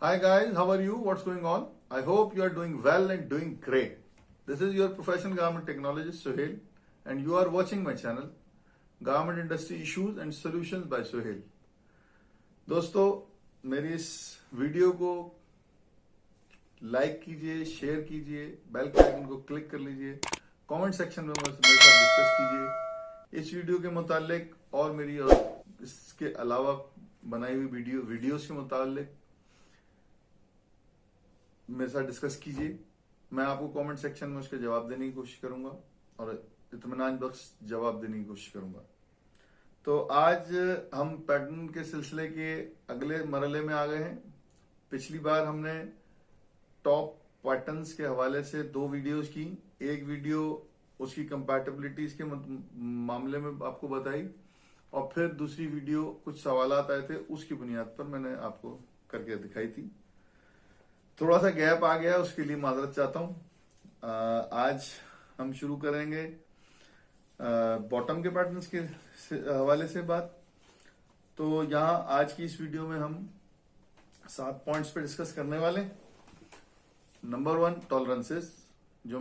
Hi guys, how are you? What's going on? I hope you are doing well and doing great. This is your professional garment technologist Sohail and you are watching my channel Garment Industry Issues and Solutions by Sohail. दोस्तों मेरी इस video को like कीजिए, share कीजिए, bell के icon को click कर लीजिए, कमेंट सेक्शन में मेरे साथ डिस्कस कीजिए इस वीडियो के मुतालिक और मेरी और इसके अलावा बनाई हुई वीडियोस के मुतालिक मेरे साथ डिस्कस कीजिए। मैं आपको कमेंट सेक्शन में उसके जवाब देने की कोशिश करूंगा और इत्मीनान बख्श जवाब देने की कोशिश करूंगा। तो आज हम पैटर्न के सिलसिले के अगले मरहले में आ गए हैं। पिछली बार हमने टॉप पैटर्न्स के हवाले से 2 वीडियोस की। एक वीडियो उसकी कंपैटिबिलिटीज के मामले में आपको बताई और फिर दूसरी वीडियो कुछ सवालात आए थे उसकी बुनियाद पर मैंने आपको करके दिखाई थी। थोड़ा सा गैप आ गया, उसके लिए माजरत चाहता हूं। आज हम शुरू करेंगे बॉटम के पैटर्न्स के हवाले से बात। तो यहां आज की इस वीडियो में हम 7 पॉइंट्स पे डिस्कस करने वाले। नंबर 1 टॉलरेंसेस, जो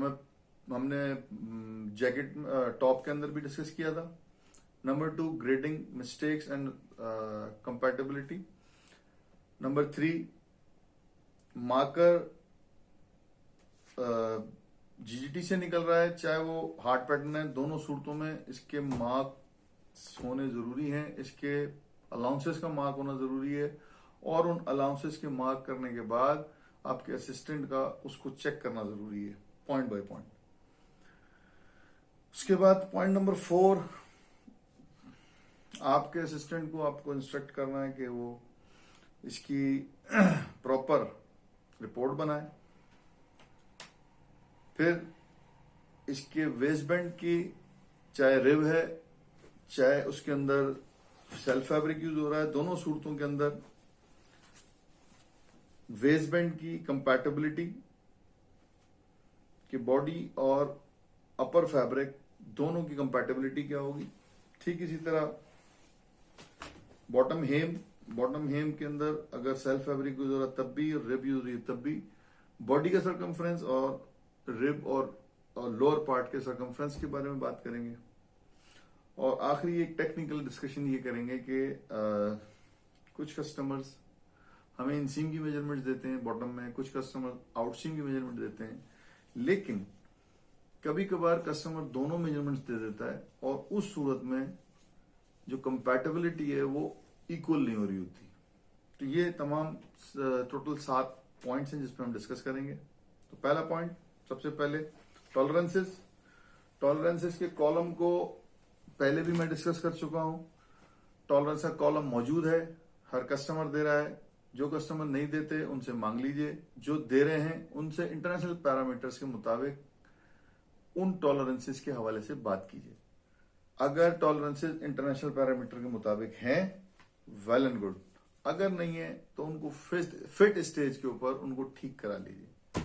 हमने जैकेट टॉप के अंदर भी डिस्कस किया था। Number 2 grading mistakes and compatibility. Number 3 marker GGT से निकल रहा है, चाहे वो हार्ड पैटर्न है, दोनों सूरतों में इसके मार्क्स होने जरूरी हैं। इसके अलाउंसेस का मार्क होना जरूरी है और उन अलाउंसेस के मार्क करने के बाद आपके असिस्टेंट का उसको चेक करना जरूरी है पॉइंट बाय पॉइंट। उसके बाद पॉइंट नंबर 4, आपके असिस्टेंट को आपको इंस्ट्रक्ट करना है कि वो इसकी प्रॉपर रिपोर्ट बनाए। फिर इसके वेस्ट बैंड की, चाहे रिब है चाहे उसके अंदर सेल्फ फैब्रिक यूज हो रहा है, दोनों सूरतों के अंदर वेस्ट बैंड की कंपैटिबिलिटी कि बॉडी और अपर फैब्रिक दोनों की कंपैटिबिलिटी क्या होगी। ठीक इसी तरह बॉटम हेम के अंदर अगर सेल्फ फैब्रिक यूज हो रहा है तब भी और रिब यूज हो रही है तब भी बॉडी का सर्कमफ्रेंस और रिब और लोअर पार्ट के सर्कमफ्रेंस के बारे में बात करेंगे। और आखिरी एक टेक्निकल डिस्कशन ये करेंगे कि कुछ कस्टमर्स हमें इनसीम की मेजरमेंट देते हैं बॉटम में, कुछ कस्टमर आउटसीम की मेजरमेंट देते हैं, लेकिन कभी कभार कस्टमर दोनों मेजरमेंट्स दे देता है और उस सूरत में जो कंपैटिबिलिटी है वो इक्वल नहीं हो रही होती। तो ये तमाम टोटल 7 पॉइंट्स हैं जिस पर हम डिस्कस करेंगे। तो पहला पॉइंट, सबसे पहले टॉलरेंसेस के कॉलम को पहले भी मैं डिस्कस कर चुका हूं। टॉलरेंस का कॉलम मौजूद है, हर कस्टमर दे रहा है। जो कस्टमर नहीं देते उनसे मांग लीजिए, जो दे रहे हैं उनसे इंटरनेशनल पैरामीटर्स के मुताबिक उन टॉलरेंसेस के हवाले से बात कीजिए। अगर टॉलरेंसेस इंटरनेशनल पैरामीटर के मुताबिक हैं, वेल एंड गुड। अगर नहीं है तो उनको फिट स्टेज के ऊपर उनको ठीक करा लीजिए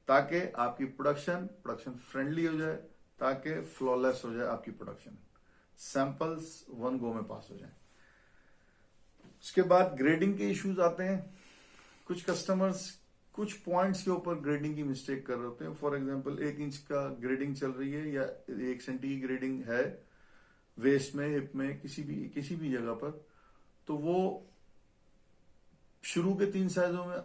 ताकि आपकी प्रोडक्शन फ्रेंडली हो जाए, ताकि फ्लॉलेस हो जाए आपकी प्रोडक्शन, सैंपल्स 1 गो में पास हो जाए। उसके बाद ग्रेडिंग के इश्यूज आते हैं। कुछ कस्टमर्स कुछ पॉइंट्स के ऊपर ग्रेडिंग की मिस्टेक कर रहे होते हैं। फॉर एग्जांपल 1 इंच का ग्रेडिंग चल रही है या 1 सेंटी की ग्रेडिंग है वेस्ट में, हिप में, किसी भी जगह पर, तो वो शुरू के 3 साइजों में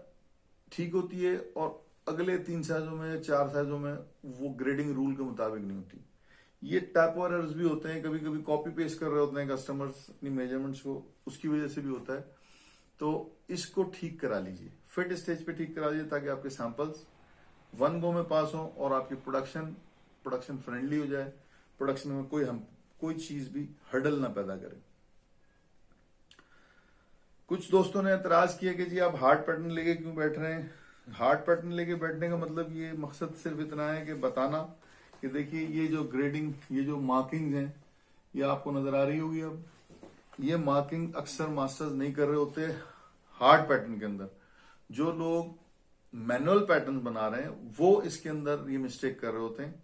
ठीक होती है और अगले 3 साइजों में 4 साइजों में वो ग्रेडिंग रूल के मुताबिक नहीं होती। ये टाइपो एरर्स भी होते हैं, कभी कभी कॉपी पेस्ट कर रहे होते हैं कस्टमर्स अपनी मेजरमेंट्स को, उसकी वजह से भी होता है। तो इसको ठीक करा लीजिए, फिट स्टेज पे ठीक करा लीजिए ताकि आपके सैंपल्स 1 गो में पास हो और आपकी प्रोडक्शन फ्रेंडली हो जाए, प्रोडक्शन में कोई चीज भी हर्डल ना पैदा करे। कुछ दोस्तों ने एतराज किया कि जी आप हार्ड पैटर्न लेके क्यों बैठ रहे हैं। हार्ड पैटर्न लेके बैठने का मतलब ये मकसद सिर्फ इतना है कि बताना कि देखिए ये जो ग्रेडिंग, ये जो मार्किंग हैं, ये आपको नजर आ रही होगी। अब ये मार्किंग अक्सर मास्टर्स नहीं कर रहे होते हार्ड पैटर्न के अंदर। जो लोग मैनुअल पैटर्न बना रहे हैं वो इसके अंदर ये मिस्टेक कर रहे होते हैं।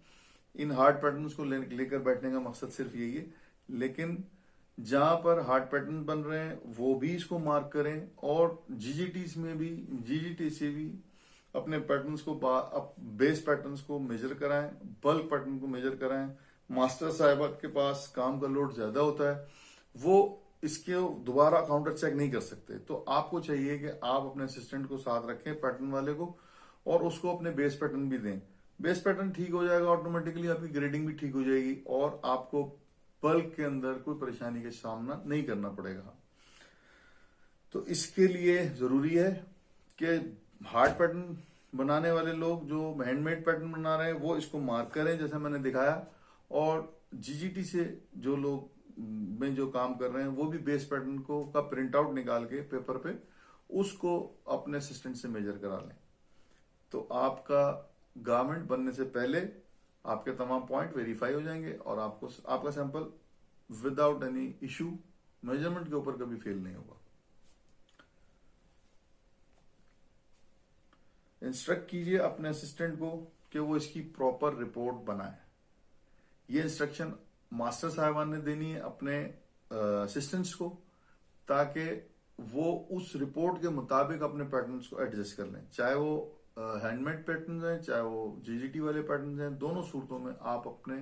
इन हार्ड पैटर्न्स को लेकर बैठने का मकसद सिर्फ यही है, लेकिन जहां पर हार्ट पैटर्न बन रहे हैं वो भी इसको मार्क करें, और जीजीटीस में भी, जीजीटी से भी अपने पैटर्न्स को, बेस पैटर्न्स को मेजर कराएं, बल्क पैटर्न को मेजर कराएं। मास्टर साहिबा के पास काम का लोड ज्यादा होता है, वो इसके दोबारा काउंटर चेक नहीं कर सकते, तो आपको चाहिए कि आप अपने असिस्टेंट को साथ रखें, पैटर्न वाले को, और उसको अपने बेस पैटर्न भी दें। बेस पैटर्न ठीक हो जाएगा, ऑटोमेटिकली आपकी ग्रेडिंग भी ठीक हो जाएगी और आपको बल्क के अंदर कोई परेशानी का सामना नहीं करना पड़ेगा। तो इसके लिए जरूरी है कि हार्ड पैटर्न बनाने वाले लोग जो हैंडमेड पैटर्न बना रहे हैं वो इसको मार्क करें जैसे मैंने दिखाया, और जीजीटी से जो लोग में जो काम कर रहे हैं वो भी बेस पैटर्न को का प्रिंट आउट निकाल के पेपर पे उसको अपने असिस्टेंट से मेजर करा लें। तो आपका गारमेंट बनने से पहले आपके तमाम पॉइंट वेरीफाई हो जाएंगे और आपको आपका sample without any issue measurement के ऊपर कभी फेल नहीं होगा। इंस्ट्रक्ट कीजिए अपने असिस्टेंट को कि वो इसकी प्रॉपर रिपोर्ट बनाए। ये इंस्ट्रक्शन मास्टर साहिबान ने देनी है अपने असिस्टेंट्स को, ताकि वो उस रिपोर्ट के मुताबिक अपने पैटर्न्स को एडजस्ट कर लें, चाहे वो हैंडमेड पैटर्न हैं चाहे वो जीजीटी वाले पैटर्न हैं। दोनों सूरतों में आप अपने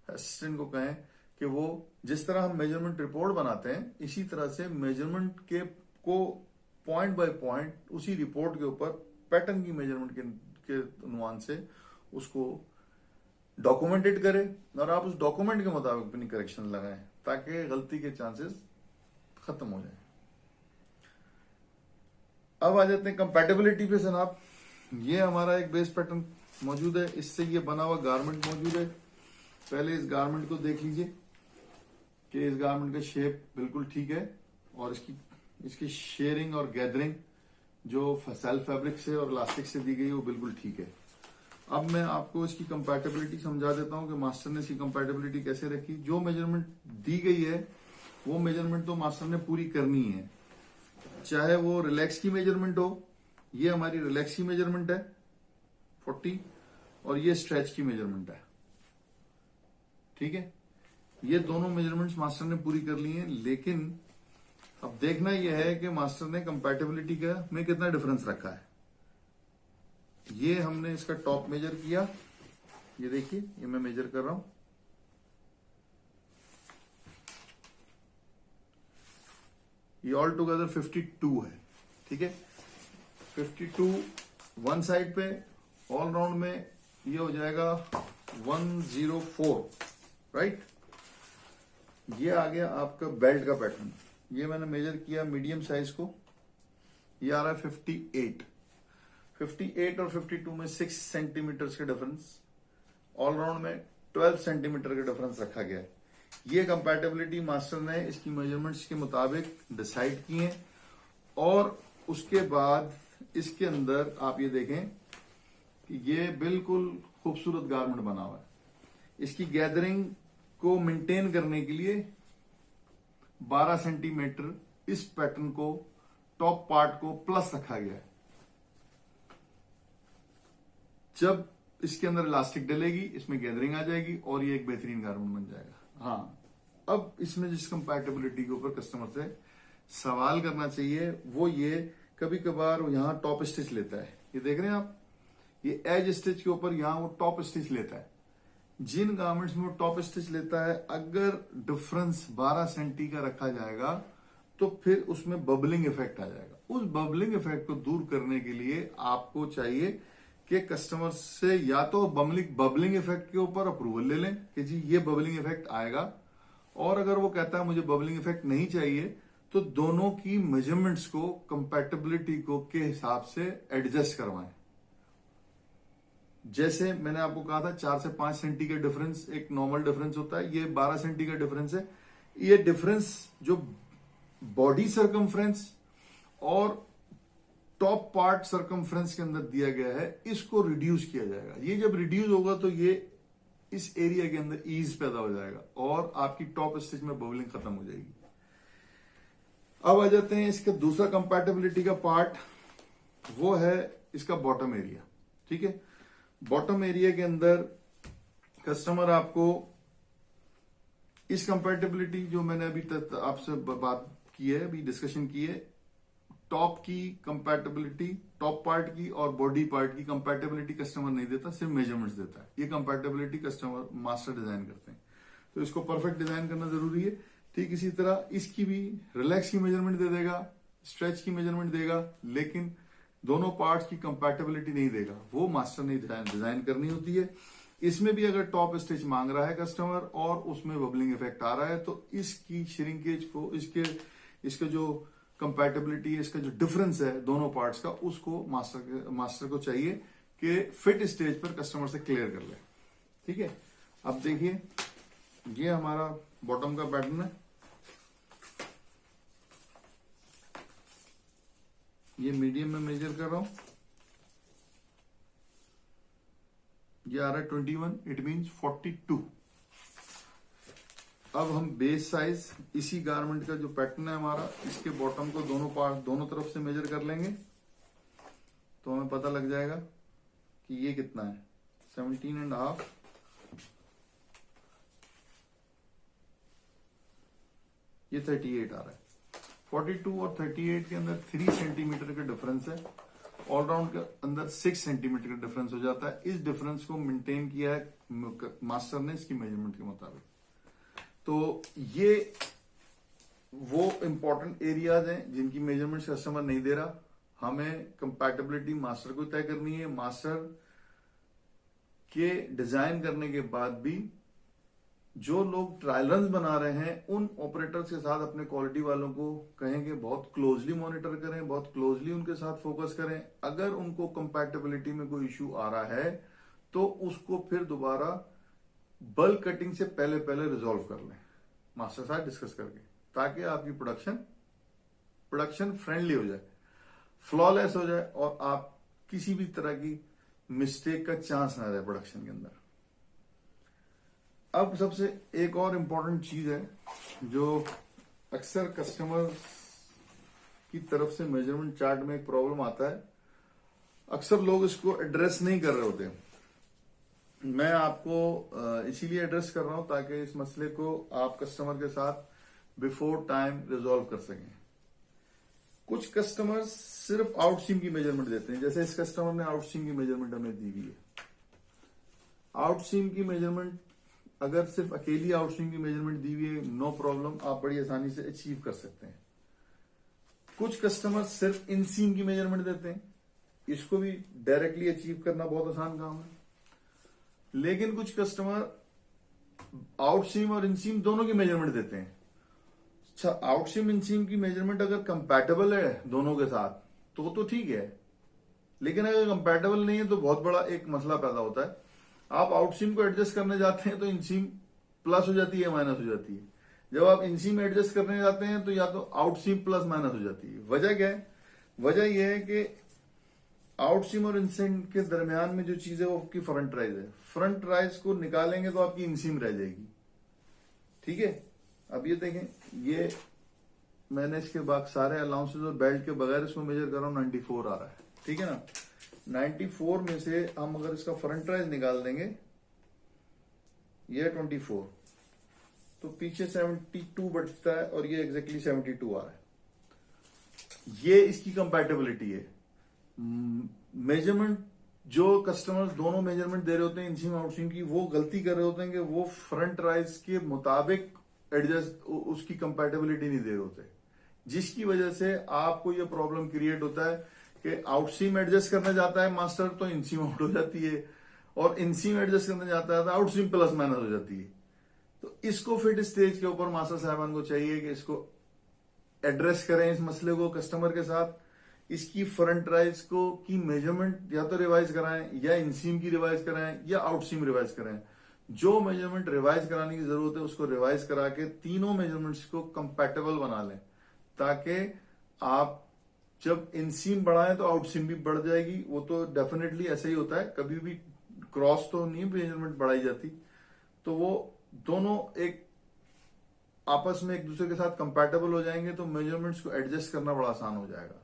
असिस्टेंट को कहें कि वो जिस तरह हम मेजरमेंट रिपोर्ट बनाते हैं इसी तरह से मेजरमेंट के को पॉइंट बाय पॉइंट उसी रिपोर्ट के ऊपर पैटर्न की मेजरमेंट के अनुमान से उसको डॉक्यूमेंटेड करें और आप उस डॉक्यूमेंट के मुताबिक अपनी करेक्शन लगाएं ताकि गलती के चांसेस खत्म हो जाए। अब आ जाते हैं कंपैटिबिलिटी पे जनाब। ये हमारा एक बेस पैटर्न मौजूद है, इससे ये बना हुआ गारमेंट मौजूद है। पहले इस गारमेंट को देख लीजिए कि इस गारमेंट का शेप बिल्कुल ठीक है और इसकी शेयरिंग और गैदरिंग जो सेल्फ फैब्रिक से और इलास्टिक से दी गई है वो बिल्कुल ठीक है। अब मैं आपको इसकी कंपैटिबिलिटी समझा देता हूं कि मास्टर ने इसकी कंपैटिबिलिटी कैसे रखी। जो मेजरमेंट दी गई है वो मेजरमेंट तो मास्टर ने पूरी करनी है, चाहे वो रिलैक्स की मेजरमेंट हो, ये हमारी रिलैक्स की मेजरमेंट है 40 और ये स्ट्रेच की मेजरमेंट है, ठीक है। ये दोनों मेजरमेंट्स मास्टर ने पूरी कर ली हैं, लेकिन अब देखना यह है कि मास्टर ने कंपैटिबिलिटी का में कितना डिफरेंस रखा है। ये हमने इसका टॉप मेजर किया, ये देखिए ये मैं मेजर कर रहा हूं, ये ऑल टुगेदर 52 है, ठीक है। 52 वन साइड पे, ऑल राउंड में ये हो जाएगा 104, राइट। ये आ गया आपका बेल्ट का पैटर्न। ये मैंने मेजर किया मीडियम साइज को, ये आ रहा है 58 और 52 में 6 सेंटीमीटर के डिफरेंस, ऑल राउंड में 12 सेंटीमीटर का डिफरेंस रखा गया है। ये कंपैटिबिलिटी मास्टर ने इसकी मेजरमेंट्स के मुताबिक डिसाइड की है और उसके बाद इसके अंदर आप ये देखें कि ये बिल्कुल खूबसूरत गारमेंट बना हुआ है। इसकी गैदरिंग को मेंटेन करने के लिए 12 सेंटीमीटर इस पैटर्न को टॉप पार्ट को प्लस रखा गया है। जब इसके अंदर इलास्टिक डलेगी इसमें गैदरिंग आ जाएगी और ये एक बेहतरीन गारमेंट बन जाएगा। हाँ, अब इसमें जिस कंपैटिबिलिटी के ऊपर कस्टमर से सवाल करना चाहिए वो ये, कभी कभार यहां टॉप स्टिच लेता है, ये देख रहे हैं आप, ये एज स्टिच के ऊपर यहां वो टॉप स्टिच लेता है। जिन गारमेंट्स में वो टॉप स्टिच लेता है, अगर डिफरेंस 12 सेंटी का रखा जाएगा तो फिर उसमें बबलिंग इफेक्ट आ जाएगा। उस बबलिंग इफेक्ट को दूर करने के लिए आपको चाहिए कि कस्टमर से या तो बबलिंग इफेक्ट के ऊपर अप्रूवल ले लें कि जी ये बबलिंग इफेक्ट आएगा, और अगर वो कहता है मुझे बबलिंग इफेक्ट नहीं चाहिए तो दोनों की मेजरमेंट्स को कंपैटिबिलिटी को के हिसाब से एडजस्ट करवाएं। जैसे मैंने आपको कहा था 4 से 5 सेंटी का डिफरेंस एक नॉर्मल डिफरेंस होता है, ये 12 सेंटी का डिफरेंस है। ये डिफरेंस जो बॉडी सरकमफ्रेंस और टॉप पार्ट सरकमफ्रेंस के अंदर दिया गया है, इसको रिड्यूस किया जाएगा। ये जब रिड्यूस होगा तो ये इस एरिया के अंदर ईज पैदा हो जाएगा और आपकी टॉप स्टिच में बबलिंग खत्म हो जाएगी। अब आ जाते हैं इसका दूसरा कंपैटिबिलिटी का पार्ट, वो है इसका बॉटम एरिया, ठीक है। बॉटम एरिया के अंदर कस्टमर आपको इस कंपैटिबिलिटी जो मैंने अभी तक आपसे बात की है, अभी डिस्कशन की है, टॉप की कंपैटिबिलिटी, टॉप पार्ट की और बॉडी पार्ट की कंपैटिबिलिटी कस्टमर नहीं देता, सिर्फ मेजरमेंट्स देता है। ये कंपैटिबिलिटी कस्टमर मास्टर डिजाइन करते हैं, तो इसको परफेक्ट डिजाइन करना जरूरी है। ठीक इसी तरह इसकी भी रिलैक्स की मेजरमेंट दे देगा, स्ट्रेच की मेजरमेंट देगा, लेकिन दोनों पार्ट्स की कंपैटिबिलिटी नहीं देगा, वो मास्टर ने डिजाइन करनी होती है। इसमें भी अगर टॉप स्टिच मांग रहा है कस्टमर और उसमें बबलिंग इफेक्ट आ रहा है, तो इसकी श्रिंकेज को, इसके जो कंपैटिबिलिटी है, इसका जो डिफरेंस है दोनों पार्ट्स का, उसको मास्टर को चाहिए कि फिट स्टेज पर कस्टमर से क्लियर कर ले। ठीक है, अब देखिए ये हमारा बॉटम का पैटर्न है, ये मीडियम में मेजर कर रहा हूं, ये आ रहा है 21, इट मींस 42। अब हम बेस साइज इसी गारमेंट का जो पैटर्न है हमारा, इसके बॉटम को दोनों तरफ से मेजर कर लेंगे, तो हमें पता लग जाएगा कि ये कितना है, 17.5, ये 38 आ रहा है। 42 और 38 के अंदर 3 सेंटीमीटर का डिफरेंस है, ऑलराउंड के अंदर 6 सेंटीमीटर का डिफरेंस हो जाता है। इस डिफरेंस को मेंटेन किया है मास्टर ने इसकी मेजरमेंट के मुताबिक। तो ये वो इंपॉर्टेंट एरियाज हैं जिनकी मेजरमेंट कस्टमर नहीं दे रहा, हमें कंपैटिबिलिटी मास्टर को तय करनी है। मास्टर के डिजाइन करने के बाद भी जो लोग ट्रायल रन बना रहे हैं, उन ऑपरेटर्स के साथ अपने क्वालिटी वालों को कहेंगे बहुत क्लोजली मॉनिटर करें, बहुत क्लोजली उनके साथ फोकस करें। अगर उनको कंपैटिबिलिटी में कोई इश्यू आ रहा है तो उसको फिर दोबारा बल्क कटिंग से पहले रिजॉल्व कर लें मास्टर साथ डिस्कस करके, ताकि आपकी प्रोडक्शन फ्रेंडली हो जाए, फ्लॉलेस हो जाए और आप किसी भी तरह की मिस्टेक का चांस ना रहे प्रोडक्शन के अंदर। अब सबसे एक और इम्पोर्टेंट चीज है जो अक्सर कस्टमर की तरफ से मेजरमेंट चार्ट में एक प्रॉब्लम आता है, अक्सर लोग इसको एड्रेस नहीं कर रहे होते। मैं आपको इसीलिए एड्रेस कर रहा हूं ताकि इस मसले को आप कस्टमर के साथ बिफोर टाइम रिजॉल्व कर सकें। कुछ कस्टमर्स सिर्फ आउट सीम की मेजरमेंट देते हैं, जैसे इस कस्टमर ने आउट सीम की मेजरमेंट हमें दी हुई है। आउट सीम की मेजरमेंट अगर सिर्फ अकेली आउट सीम की मेजरमेंट दी हुई है, नो प्रॉब्लम, आप बड़ी आसानी से अचीव कर सकते हैं। कुछ कस्टमर सिर्फ इन सीम की मेजरमेंट देते हैं, इसको भी डायरेक्टली अचीव करना बहुत आसान काम है। लेकिन कुछ कस्टमर आउट सीम और इन सीम दोनों की मेजरमेंट देते हैं। अच्छा, आउट सीम इन सीम की मेजरमेंट अगर कंपैटिबल है दोनों के साथ तो ठीक है, लेकिन अगर कंपैटिबल नहीं है तो बहुत बड़ा एक मसला पैदा होता है। आप आउट सीम को एडजस्ट करने जाते हैं तो इन सीम प्लस हो जाती है, माइनस हो जाती है। जब आप इन सीम एडजस्ट करने जाते हैं तो या तो आउट सीम प्लस माइनस हो जाती है। वजह क्या है? वजह यह है कि आउट सीम और इनसीम के दरमियान में जो चीज है वो आपकी फ्रंट राइज है। फ्रंट राइज को निकालेंगे तो आपकी इनसीम रह जाएगी। ठीक है, अब ये देखें, ये मैंने इसके बाद सारे अलाउंसेस और बेल्ट के बगैर इसको मेजर कर रहा हूं, 94 आ रहा है। ठीक है ना, 94 में से हम अगर इसका फ्रंट राइज निकाल देंगे, ये 24, तो पीछे 72 बचता है और ये एग्जैक्टली 72 आ रहा है। ये इसकी कंपैटिबिलिटी है। मेजरमेंट जो कस्टमर्स दोनों मेजरमेंट दे रहे होते हैं इनसीम आउटसीम की, वो गलती कर रहे होते हैं कि वो फ्रंट राइज के मुताबिक एडजस्ट उसकी कंपैटिबिलिटी नहीं दे रहे होते, जिसकी वजह से आपको ये प्रॉब्लम क्रिएट होता है कि आउटसीम एडजस्ट करने जाता है मास्टर तो इनसीम आउट हो जाती है, और इनसीम एडजस्ट करने जाता है तो आउटसीम प्लस माइनस हो जाती है। तो इसको फिट स्टेज के ऊपर मास्टर साहबान को चाहिए कि इसको एड्रेस करें, इस मसले को कस्टमर के साथ। इसकी फ्रंट राइज को की मेजरमेंट या तो रिवाइज कराएं, या इनसीम की रिवाइज कराएं, या आउटसीम रिवाइज कराएं। जो मेजरमेंट रिवाइज कराने की जरूरत है उसको रिवाइज करा के तीनों मेजरमेंट्स को कंपैटिबल बना लें, ताकि आप जब इनसीम बढ़ाएं तो आउटसीम भी बढ़ जाएगी। वो तो डेफिनेटली ऐसा ही होता है, कभी भी क्रॉस तो नहीं मेजरमेंट बढ़ाई जाती। तो वो दोनों एक आपस में एक दूसरे के साथ कंपैटिबल हो जाएंगे तो मेजरमेंट्स को एडजस्ट करना बड़ा आसान हो जाएगा।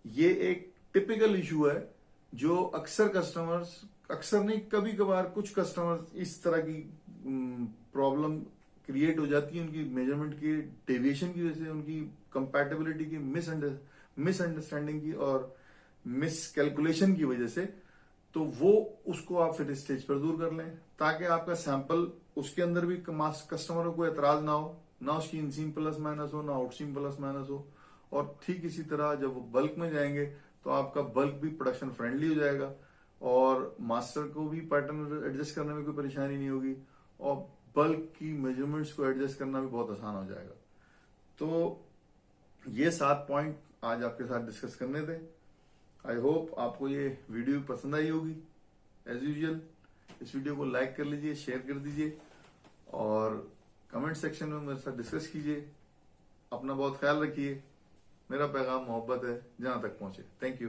ये एक टिपिकल इशू है जो अक्सर कस्टमर्स, अक्सर नहीं कभी कभार कुछ कस्टमर्स इस तरह की प्रॉब्लम क्रिएट हो जाती है उनकी मेजरमेंट की डेविएशन की वजह से, उनकी कंपैटिबिलिटी की मिसअंडरस्टैंडिंग की और मिसकैलकुलेशन की वजह से, तो वो उसको आप फिर स्टेज पर दूर कर लें, ताकि आपका सैंपल उसके अंदर भी कस्टमर को कोई एतराज ना हो, ना उसकी इनसीम प्लस माइनस हो, ना आउटसीम प्लस माइनस हो। और ठीक इसी तरह जब वो बल्क में जाएंगे तो आपका बल्क भी प्रोडक्शन फ्रेंडली हो जाएगा और मास्टर को भी पैटर्न एडजस्ट करने में कोई परेशानी नहीं होगी और बल्क की मेजरमेंट्स को एडजस्ट करना भी बहुत आसान हो जाएगा। तो ये 7 पॉइंट आज आपके साथ डिस्कस करने थे। आई होप आपको ये वीडियो पसंद आई होगी। एज यूजुअल इस वीडियो को लाइक कर लीजिए, शेयर कर दीजिए और कमेंट सेक्शन में मेरे साथ डिस्कस कीजिए। अपना बहुत ख्याल रखिए। मेरा पैगाम मोहब्बत है, जहां तक पहुंचे। Thank you.